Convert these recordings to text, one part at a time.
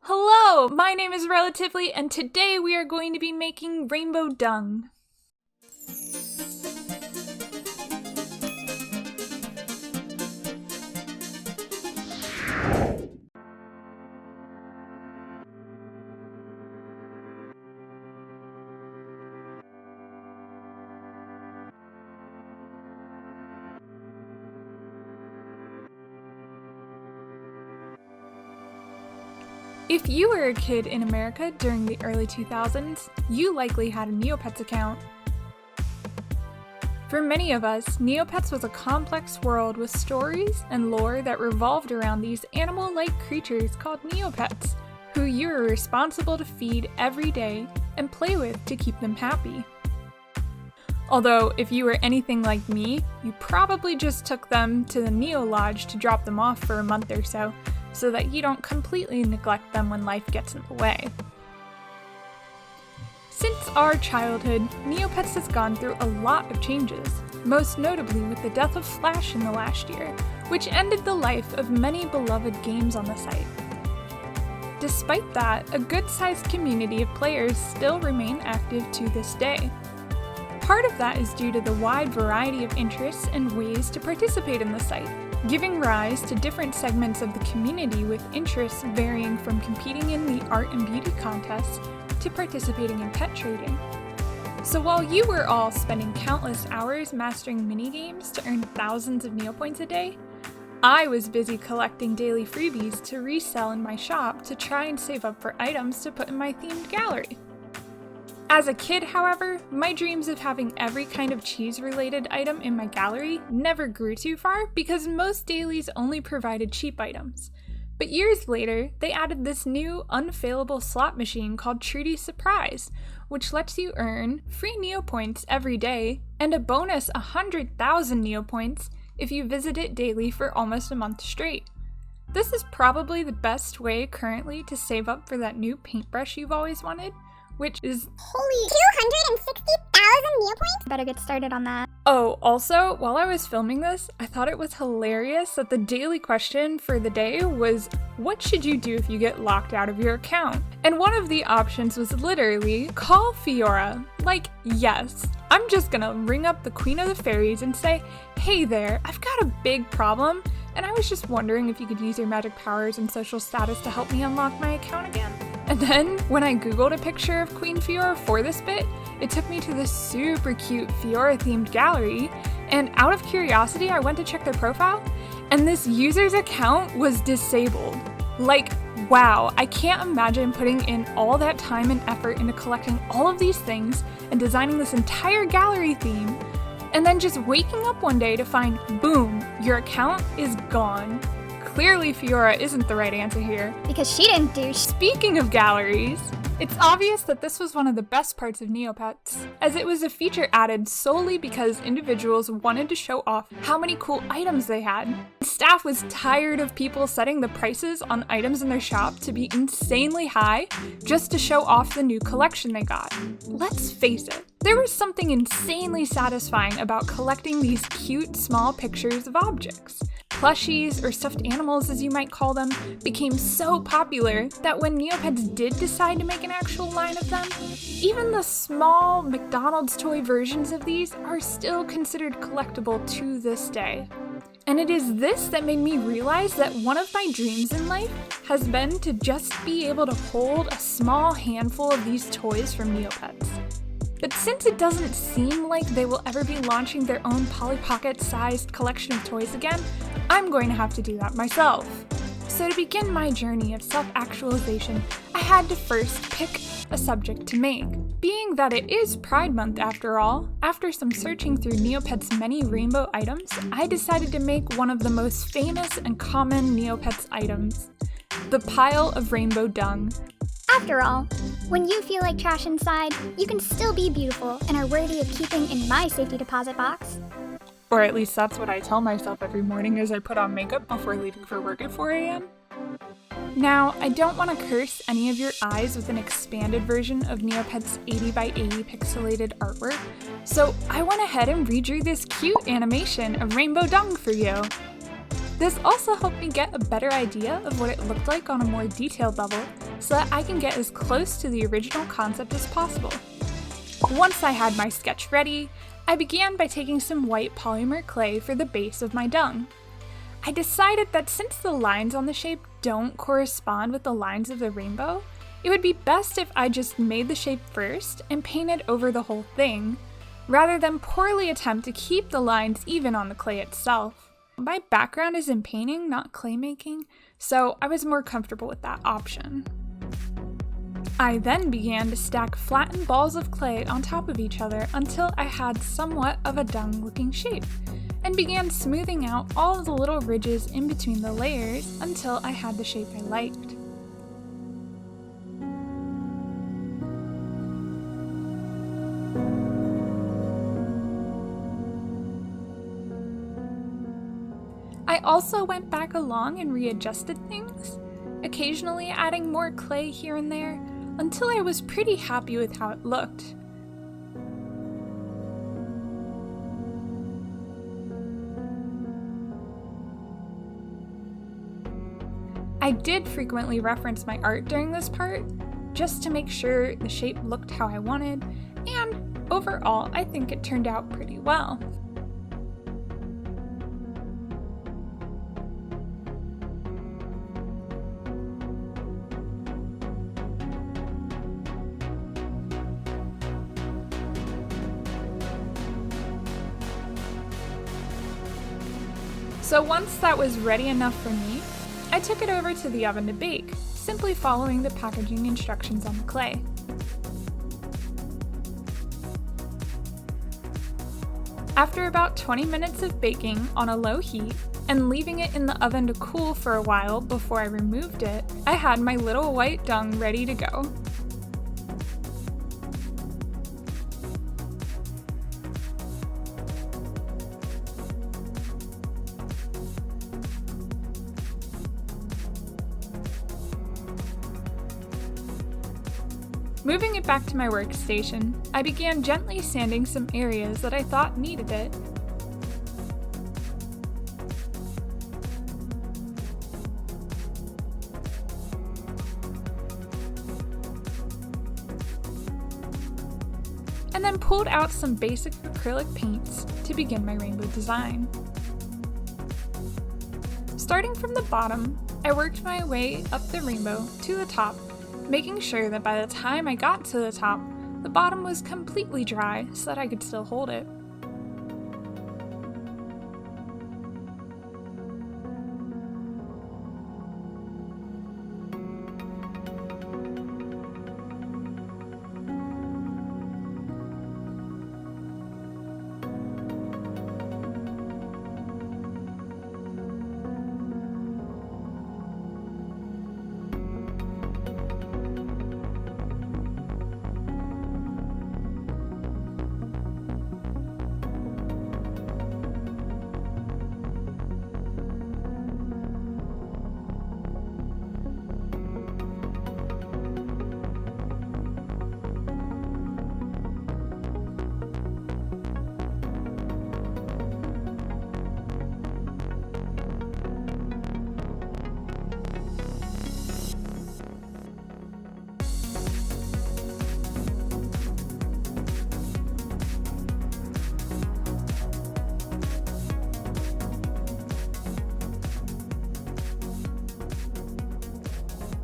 Hello, my name is Relatively, and today we are going to be making rainbow dung. If you were a kid in America during the early 2000s, you likely had a Neopets account. For many of us, Neopets was a complex world with stories and lore that revolved around these animal-like creatures called Neopets, who you were responsible to feed every day and play with to keep them happy. Although, if you were anything like me, you probably just took them to the Neo Lodge to drop them off for a month or so that you don't completely neglect them when life gets in the way. Since our childhood, Neopets has gone through a lot of changes, most notably with the death of Flash in the last year, which ended the life of many beloved games on the site. Despite that, a good-sized community of players still remain active to this day. Part of that is due to the wide variety of interests and ways to participate in the site, giving rise to different segments of the community with interests varying from competing in the art and beauty contests to participating in pet trading. So while you were all spending countless hours mastering minigames to earn thousands of Neopoints a day, I was busy collecting daily freebies to resell in my shop to try and save up for items to put in my themed gallery. As a kid, however, my dreams of having every kind of cheese-related item in my gallery never grew too far because most dailies only provided cheap items. But years later, they added this new, unfailable slot machine called Trudy Surprise, which lets you earn free Neopoints every day and a bonus 100,000 Neopoints if you visit it daily for almost a month straight. This is probably the best way currently to save up for that new paintbrush you've always wanted, which is holy 260,000 Neopoints? Better get started on that. Oh, also, while I was filming this, I thought it was hilarious that the daily question for the day was, what should you do if you get locked out of your account? And one of the options was literally, call Fiora. Like, yes. I'm just gonna ring up the Queen of the Fairies and say, hey there, I've got a big problem, and I was just wondering if you could use your magic powers and social status to help me unlock my account again. And then, when I googled a picture of Queen Fiora for this bit, it took me to this super cute Fiora-themed gallery, and out of curiosity, I went to check their profile, and this user's account was disabled. Like, wow, I can't imagine putting in all that time and effort into collecting all of these things and designing this entire gallery theme, and then just waking up one day to find, boom, your account is gone. Clearly Fiora isn't the right answer here. Because she didn't do Speaking of galleries, it's obvious that this was one of the best parts of Neopets, as it was a feature added solely because individuals wanted to show off how many cool items they had. Staff was tired of people setting the prices on items in their shop to be insanely high just to show off the new collection they got. Let's face it, there was something insanely satisfying about collecting these cute small pictures of objects. Plushies, or stuffed animals as you might call them, became so popular that when Neopets did decide to make an actual line of them, even the small McDonald's toy versions of these are still considered collectible to this day. And it is this that made me realize that one of my dreams in life has been to just be able to hold a small handful of these toys from Neopets. But since it doesn't seem like they will ever be launching their own Polly Pocket-sized collection of toys again, I'm going to have to do that myself. So to begin my journey of self-actualization, I had to first pick a subject to make. Being that it is Pride Month after all, after some searching through Neopets' many rainbow items, I decided to make one of the most famous and common Neopets items, the pile of rainbow dung. After all, when you feel like trash inside, you can still be beautiful and are worthy of keeping in my safety deposit box. Or at least that's what I tell myself every morning as I put on makeup before leaving for work at 4 a.m. Now, I don't want to curse any of your eyes with an expanded version of Neopets' 80 by 80 pixelated artwork, so I went ahead and redrew this cute animation of rainbow dung for you. This also helped me get a better idea of what it looked like on a more detailed level, so that I can get as close to the original concept as possible. Once I had my sketch ready, I began by taking some white polymer clay for the base of my dung. I decided that since the lines on the shape don't correspond with the lines of the rainbow, it would be best if I just made the shape first and painted over the whole thing, rather than poorly attempt to keep the lines even on the clay itself. My background is in painting, not clay making, so I was more comfortable with that option. I then began to stack flattened balls of clay on top of each other until I had somewhat of a dung-looking shape, and began smoothing out all of the little ridges in between the layers until I had the shape I liked. I also went back along and readjusted things, occasionally adding more clay here and there, until I was pretty happy with how it looked. I did frequently reference my art during this part, just to make sure the shape looked how I wanted, and overall I think it turned out pretty well. So once that was ready enough for me, I took it over to the oven to bake, simply following the packaging instructions on the clay. After about 20 minutes of baking on a low heat and leaving it in the oven to cool for a while before I removed it, I had my little white dung ready to go. Moving it back to my workstation, I began gently sanding some areas that I thought needed it. And then pulled out some basic acrylic paints to begin my rainbow design. Starting from the bottom, I worked my way up the rainbow to the top, making sure that by the time I got to the top, the bottom was completely dry so that I could still hold it.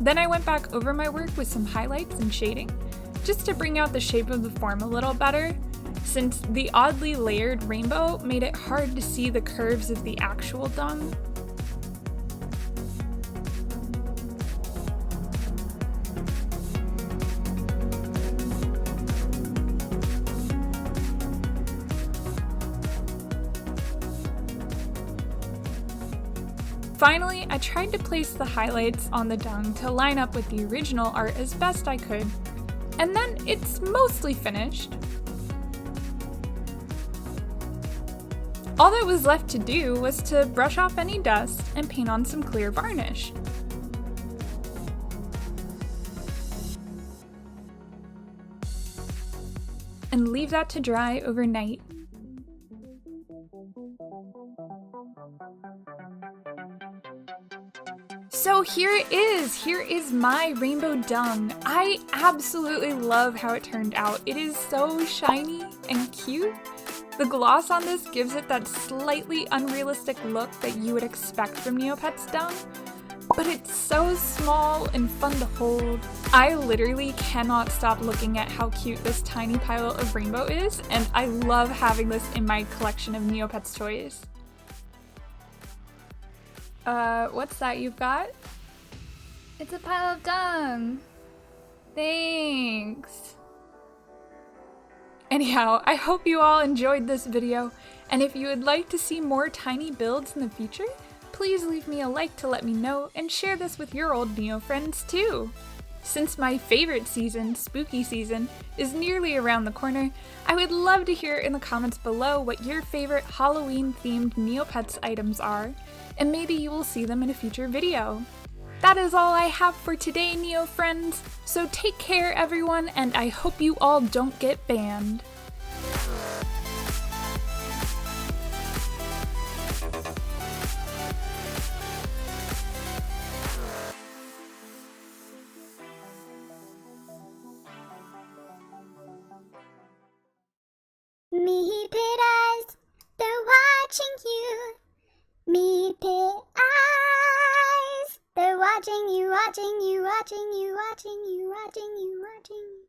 Then I went back over my work with some highlights and shading, just to bring out the shape of the form a little better, since the oddly layered rainbow made it hard to see the curves of the actual dung. Finally, I tried to place the highlights on the dung to line up with the original art as best I could, and then it's mostly finished. All that was left to do was to brush off any dust and paint on some clear varnish. And leave that to dry overnight. So So here it is. Here is my rainbow dung. I absolutely love how it turned out. It is so shiny and cute. The gloss on this gives it that slightly unrealistic look that you would expect from Neopets dung, but it's so small and fun to hold. I literally cannot stop looking at how cute this tiny pile of rainbow is, and I love having this in my collection of Neopets toys. What's that you've got? It's a pile of dung. Thanks. Anyhow, I hope you all enjoyed this video, and if you would like to see more tiny builds in the future, please leave me a like to let me know and share this with your old Neo friends too. Since my favorite season, spooky season, is nearly around the corner, I would love to hear in the comments below what your favorite Halloween themed Neopets items are, and maybe you will see them in a future video. That is all I have for today, Neo friends, so take care everyone, and I hope you all don't get banned. Meat-pit eyes, they're watching you. Meat-pit eyes, they're watching you, watching you, watching you, watching you, watching you, watching you.